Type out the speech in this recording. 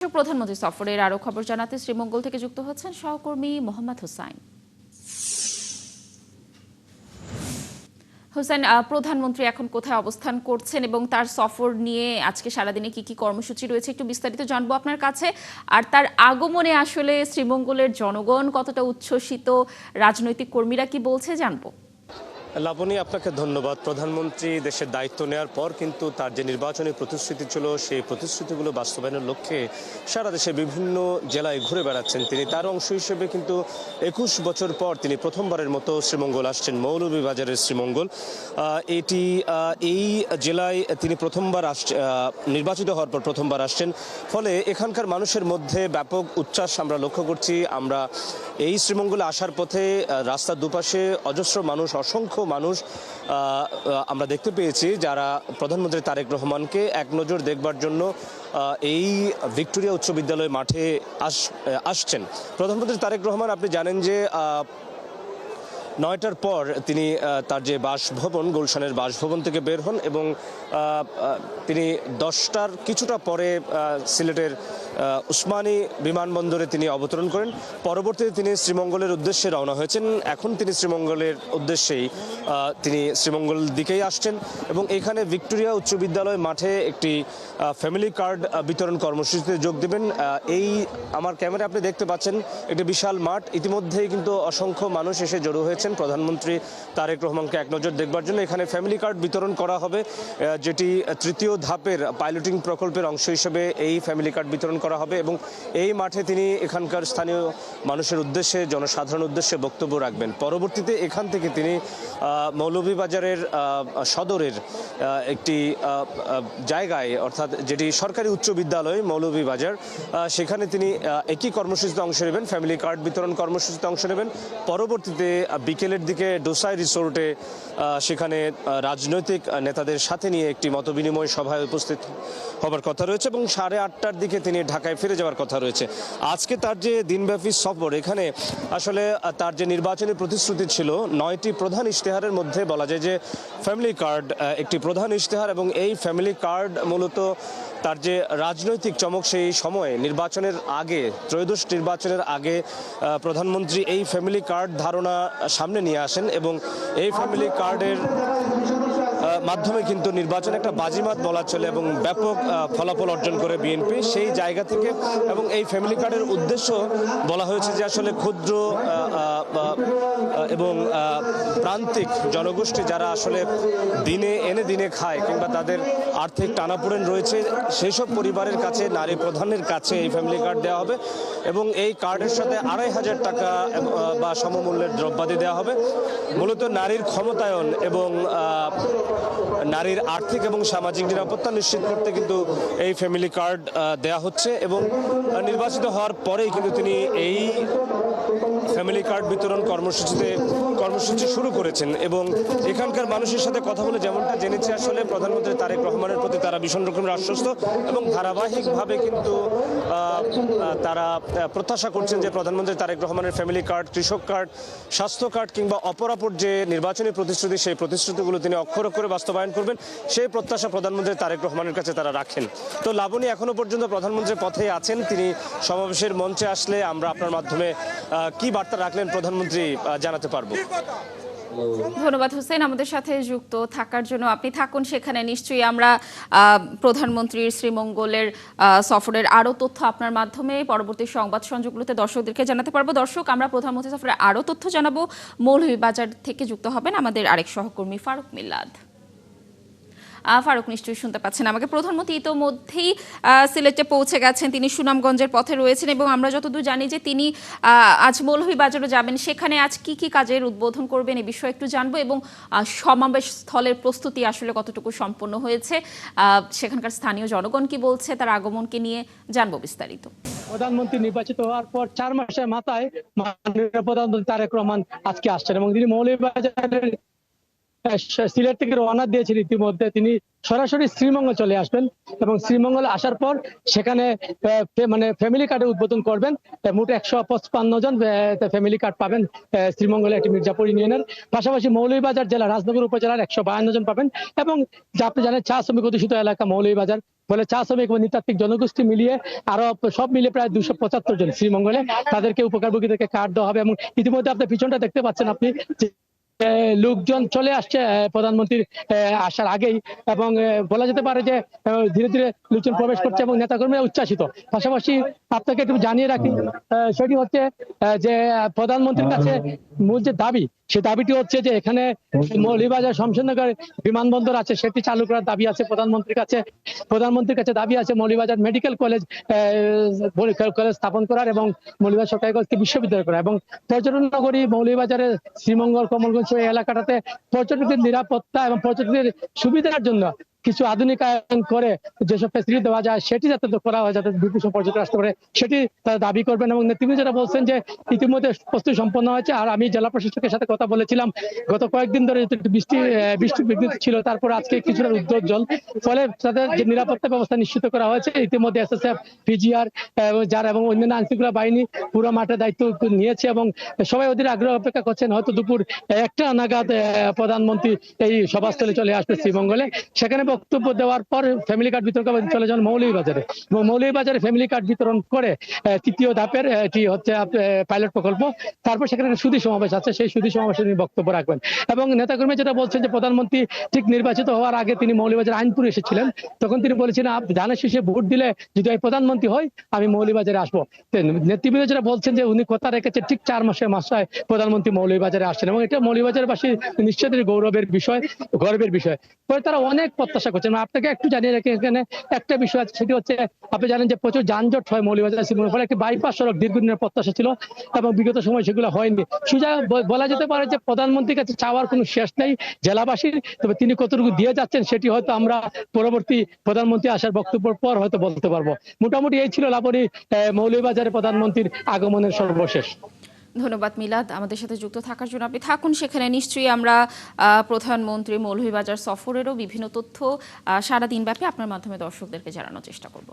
প্রধানমন্ত্রী সফরের আরো খবর জানাতে শ্রীমঙ্গল থেকে যুক্ত হচ্ছেন সহকর্মী মোহাম্মদ হোসাইন। হোসেন, প্রধানমন্ত্রী এখন কোথায় অবস্থান করছেন এবং তার সফর নিয়ে আজকে সারাদিনে কি কি কর্মসূচি রয়েছে একটু বিস্তারিত জানবো আপনার কাছে। আর তার আগমনে আসলে শ্রীমঙ্গলের জনগণ কতটা উচ্ছ্বসিত, রাজনৈতিক কর্মীরা কি বলছে জানবো। লাবণী, আপনাকে ধন্যবাদ। প্রধানমন্ত্রী দেশের দায়িত্ব নেওয়ার পর কিন্তু তার যে নির্বাচনী প্রতিশ্রুতি ছিল সেই প্রতিশ্রুতিগুলো বাস্তবায়নের লক্ষ্যে সারা দেশে বিভিন্ন জেলায় ঘুরে বেড়াচ্ছেন তিনি। তার অংশ হিসেবে কিন্তু 21 বছর পর তিনি প্রথমবারের মতো শ্রীমঙ্গল আসছেন, মৌলভীবাজারের শ্রীমঙ্গল। এই জেলায় তিনি প্রথমবার নির্বাচিত হওয়ার পর প্রথমবার আসছেন, ফলে এখানকার মানুষের মধ্যে ব্যাপক উচ্ছ্বাস আমরা লক্ষ্য করছি। আমরা এই শ্রীমঙ্গলে আসার পথে রাস্তার দুপাশে অজস্র মানুষ, অসংখ্য মানুষ আমরা দেখতে পেয়েছি যারা প্রধানমন্ত্রী তারেক রহমানকে এক নজর দেখবার জন্য এই ভিক্টোরিয়া উচ্চ বিদ্যালয় মাঠে আসছেন। প্রধানমন্ত্রী তারেক রহমান, আপনি জানেন যে 9টার পর তিনি তার যে বাসভবন, গুলশানের বাসভবন থেকে বের হন এবং তিনি 10টার কিছুটা পরে সিলেটের উসমানী বিমানবন্দরে তিনি অবতরণ করেন। পরবর্তীতে তিনি শ্রীমঙ্গলের উদ্দেশ্যে রওনা হয়েছেন। এখন তিনি শ্রীমঙ্গলের উদ্দেশ্যেই তিনি শ্রীমঙ্গল দিকেই আসছেন এবং এখানে ভিক্টোরিয়া উচ্চ বিদ্যালয় মাঠে একটি ফ্যামিলি কার্ড বিতরণ কর্মসূচিতে যোগ দেবেন। এই আমার ক্যামেরা আপনি দেখতে পাচ্ছেন একটি বিশাল মাঠ, ইতিমধ্যেই কিন্তু অসংখ্য মানুষ এসে জড়ো হয়েছেন প্রধানমন্ত্রী তারেক রহমানকে এক নজর দেখবার জন্য। এখানে ফ্যামিলি কার্ড বিতরণ করা হবে, যেটি তৃতীয় ধাপের পাইলটিং প্রকল্পের অংশ হিসেবে এই ফ্যামিলি কার্ড বিতরণ করা হবে এবং এই মাঠে তিনি এখানকার স্থানীয় মানুষের উদ্দেশ্যে, জনসাধারণ উদ্দেশ্যে বক্তব্য রাখবেন। পরবর্তীতে এখান থেকে তিনি মৌলভীবাজারের সদরের একটি জায়গায়, অর্থাৎ যেটি সরকারি উচ্চ বিদ্যালয় মৌলভীবাজার, সেখানে তিনি একই কর্মসূচিতে অংশ নেবেন, ফ্যামিলি কার্ড বিতরণ কর্মসূচিতে অংশ নেবেন। পরবর্তীতে বিকেলের দিকে ডোসাই রিসোর্টে সেখানে রাজনৈতিক নেতাদের সাথে নিয়ে একটি মতবিনিময় সভায় উপস্থিত হবার কথা রয়েছে এবং 8:30টার দিকে তিনি ঢাকায় ফিরে যাওয়ার কথা রয়েছে। আজকে তার যে দিনব্যাপী সফর, এখানে আসলে তার যে নির্বাচনী প্রতিশ্রুতি ছিল 9টি প্রধান ইশতেহারের মধ্যে বলা যায় যে ফ্যামিলি কার্ড একটি প্রধান ইশতেহার এবং এই ফ্যামিলি কার্ড মূলত তার যে রাজনৈতিক চমক, সেই সময়ে নির্বাচনের আগে, ত্রয়োদশ নির্বাচনের আগে প্রধানমন্ত্রী এই ফ্যামিলি কার্ড ধারণা সামনে নিয়ে আসেন এবং এই ফ্যামিলি কার্ডের মাধ্যমে কিন্তু নির্বাচনে একটা বাজিমাত বলা চলে এবং ব্যাপক ফলাফল অর্জন করে বিএনপি। সেই জায়গা থেকে এবং এই ফ্যামিলি কার্ডের উদ্দেশ্য বলা হয়েছে যে আসলে ক্ষুদ্র এবং প্রান্তিক জনগোষ্ঠী যারা আসলে দিনে এনে দিনে খায় কিংবা তাদের আর্থিক টানাপোড়েন রয়েছে, সেই সব পরিবারের কাছে, নারী প্রধানের কাছে এই ফ্যামিলি কার্ড দেওয়া হবে এবং এই কার্ডের সাথে 2,500 টাকা বা সমমূল্যের দ্রব্যাদি দেওয়া হবে। মূলত নারীর ক্ষমতায়ন এবং নারীর আর্থিক এবং সামাজিক নিরাপত্তা নিশ্চিত করতে কিন্তু এই ফ্যামিলি কার্ড দেয়া হচ্ছে এবং নির্বাচিত হওয়ার পরেই কিন্তু তিনি এই ফ্যামিলি কার্ড বিতরণ কর্মসূচি শুরু করেছেন এবং এখানকার মানুষের সাথে কথা বলে যেমনটা জেনেছি, আসলে প্রধানমন্ত্রী তারেক রহমানের প্রতি তারা ভীষণ রকমের আশ্বস্ত এবং ধারাবাহিকভাবে কিন্তু তারা প্রত্যাশা করছেন যে প্রধানমন্ত্রী তারেক রহমানের ফ্যামিলি কার্ড, কৃষক কার্ড, স্বাস্থ্য কার্ড কিংবা অপরাপর যে নির্বাচনী প্রতিশ্রুতি, সেই প্রতিশ্রুতিগুলো তিনি অক্ষর অক্ষরে বাস্তবায়ন করবেন, সেই প্রত্যাশা প্রধানমন্ত্রী তারেক রহমানের কাছে তারা রাখেন। তো লাবণী, এখনো পর্যন্ত প্রধানমন্ত্রীর পথেই আছেন। তিনি সমাবেশের মঞ্চে আসলে আমরা আপনার মাধ্যমে কি বার্তা রাখলেন প্রধানমন্ত্রী জানাতে পারবো। ধন্যবাদ হোসেন আমাদের সাথে যুক্ত থাকার জন্য। আপনি থাকুন সেখানে, নিশ্চয়ই আমরা প্রধানমন্ত্রীর শ্রীমঙ্গলের সফরের আরও তথ্য আপনার মাধ্যমে পরবর্তী সংবাদ সংযোগগুলোতে দর্শকদেরকে জানাতে পারবো। দর্শক, আমরা প্রধানমন্ত্রী সফরের আরও তথ্য জানাবো। মৌলভীবাজার থেকে যুক্ত হবেন আমাদের আরেক সহকর্মী ফারুক মিল্লাদ। ফারুক, নিশ্চয়ই শুনতে পাচ্ছেন আমাকে। প্রধানমন্ত্রী ইতোমধ্যেই সিলেটে পৌঁছে গেছেন, তিনি সুনামগঞ্জের পথে রয়েছেন এবং আমরা যতদূর জানি যে তিনি আজ মৌলভীবাজারে যাবেন। সেখানে আজ কি কি কাজের উদ্বোধন করবেন এই বিষয়ে একটু জানবো এবং সমাবেশ স্থলের প্রস্তুতি আসলে কতটুকু সম্পন্ন হয়েছে, সেখানকার স্থানীয় জনগণ কি বলছে, তার আগমনকে নিয়ে জানবো বিস্তারিত। প্রধানমন্ত্রী নির্বাচিত হওয়ার পর 4 মাসের মাথায় মাননীয় প্রধানমন্ত্রী তারেক রহমান আজকে আসছেন এবং তিনি মৌলভীবাজারের সিলেট থেকে রওনা দিয়েছেন ইতিমধ্যে তিনি সরাসরি শ্রীমঙ্গল চলে আসবেন এবং শ্রীমঙ্গল আসার পর সেখানে মানে ফ্যামিলি কার্ডের উদ্বোধন করবেন। মোট 155 জন ফ্যামিলি কার্ড পাবেন শ্রীমঙ্গলে একটি মির্জাপুর ইউনিয়নের। পাশাপাশি মৌলভীবাজার জেলা রাজনগর উপজেলার 152 জন পাবেন এবং যা আপনি জানেন চা শ্রমিক অধ্যুষিত এলাকা মৌলভীবাজার, ফলে চা শ্রমিক এবং নৃতাত্ত্বিক জনগোষ্ঠী মিলিয়ে আরো সব মিলিয়ে প্রায় 275 জন শ্রীমঙ্গলে তাদেরকে উপকারভোগীদেরকে কার্ড দেওয়া হবে। এবং ইতিমধ্যে আপনার পিছনটা দেখতে পাচ্ছেন আপনি, লোকজন চলে আসছে প্রধানমন্ত্রীর আসার আগেই এবং বলা যেতে পারে যে ধীরে ধীরে লোকজন প্রবেশ করছে এবং নেতাকর্মীরা উচ্ছ্বাসিত। পাশাপাশি আপনাকে একটু জানিয়ে রাখি, সেটি হচ্ছে যে প্রধানমন্ত্রীর কাছে মূল যে দাবি, সেই দাবিটি হচ্ছে যে এখানে মৌলভীবাজার শমশেরনগর বিমানবন্দর আছে সেটি চালু করার দাবি আছে প্রধানমন্ত্রীর কাছে। প্রধানমন্ত্রীর কাছে দাবি আছে মৌলভীবাজার মেডিকেল কলেজ স্থাপন করার এবং মৌলভীবাজার সরকারি কলেজকে বিশ্ববিদ্যালয় করা এবং পর্যটন নগরী মৌলভীবাজারের শ্রীমঙ্গল কমলগঞ্জ এই এলাকাটাতে পর্যটকদের নিরাপত্তা এবং পর্যটকদের সুবিধার জন্য কিছু আধুনিকায়ন করে যেসব ফ্যাসিলিটি দেওয়া যায় সেটি যাতে করা হয়, যাতে বিপুল পর্যটক আসতে পারে সেটি তারা দাবি করবেন। এবং তিনি যেটা বলছেন যে ইতিমধ্যে প্রস্তুতি সম্পন্ন হয়েছে। আর আমি জেলা প্রশাসকের সাথে কথা বলেছিলাম, গত কয়েকদিন ধরে বৃষ্টি বিঘ্নিত ছিল, তারপর আজকে কিছুটা উদ্যোগ ফলে তাদের যে নিরাপত্তা ব্যবস্থা নিশ্চিত করা হয়েছে। ইতিমধ্যে এসএসএফ, পিজিআর যারা এবং অন্যান্য আইন শৃঙ্খলা বাহিনী পুরো মাঠে দায়িত্ব নিয়েছে এবং সবাই ওদের আগ্রহ অপেক্ষা করছেন হয়তো দুপুর 1টা নাগাদ প্রধানমন্ত্রী এই সভাস্থলে চলে আসবে শ্রীমঙ্গলে। সেখানে বক্তব্য দেওয়ার পর ফ্যামিলি কার্ড বিতরণ করে চলে যান মৌলভীবাজারে এবং মৌলভীবাজারে ফ্যামিলি কার্ড বিতরণ করে তৃতীয় ধাপের এটি হচ্ছে পাইলট প্রকল্প। তারপর সেখানে সুধী সমাবেশ আছে, সেই সুধী সমাবেশে তিনি বক্তব্য রাখবেন। এবং নেতাকর্মী যেটা বলছেন যে প্রধানমন্ত্রী ঠিক নির্বাচিত হওয়ার আগে তিনি মৌলভীবাজার আইনপুরে এসেছিলেন, তখন তিনি বলেছিলেন ধানের শীষে ভোট দিলে যদি আমি প্রধানমন্ত্রী হই আমি মৌলভীবাজারে আসবো। নেতৃবৃন্দ যেটা বলছেন যে উনি কথা রেখেছে, ঠিক 4 মাসে প্রধানমন্ত্রী মৌলভীবাজারে আসছেন এবং এটা মৌলভীবাজারবাসী নিশ্চয়ই গর্বের বিষয়। পরে তারা অনেক প্রত্যাশা করছেন। আপনাকে একটু জানিয়ে রাখি, এখানে একটা বিষয় আছে, সেটি হচ্ছে আপনি জানেন যে প্রচুর যানজট হয় মৌলভীবাজার শ্রীমঙ্গল, ফলে একটি বাইপাস সড়ক দীর্ঘদিনের প্রত্যাশা ছিল এবং বিগত সময় সেগুলো হয়নি। সুজা বলা যেতে পারে যে প্রধানমন্ত্রীর কাছে চাওয়ার কোনো শেষ নেই জেলাবাসীর, তবে তিনি কতটুকু দিয়ে যাচ্ছেন সেটি হয়তো আমরা পরবর্তী প্রধানমন্ত্রী আসার বক্তব্যের পর হয়তো বলতে পারবো। মোটামুটি এই ছিল লাবণী মৌলভীবাজারে প্রধানমন্ত্রীর আগমনের সর্বশেষ। ধন্যবাদ মিলাদ আমাদের সাথে যুক্ত থাকার জন্য। আপনি থাকুন সেখানে, নিশ্চয়ই আমরা প্রধানমন্ত্রী মৌলভীবাজার সফরেরও বিভিন্ন তথ্য সারাদিন ব্যাপী আপনার মাধ্যমে দর্শকদেরকে জানানোর চেষ্টা করব।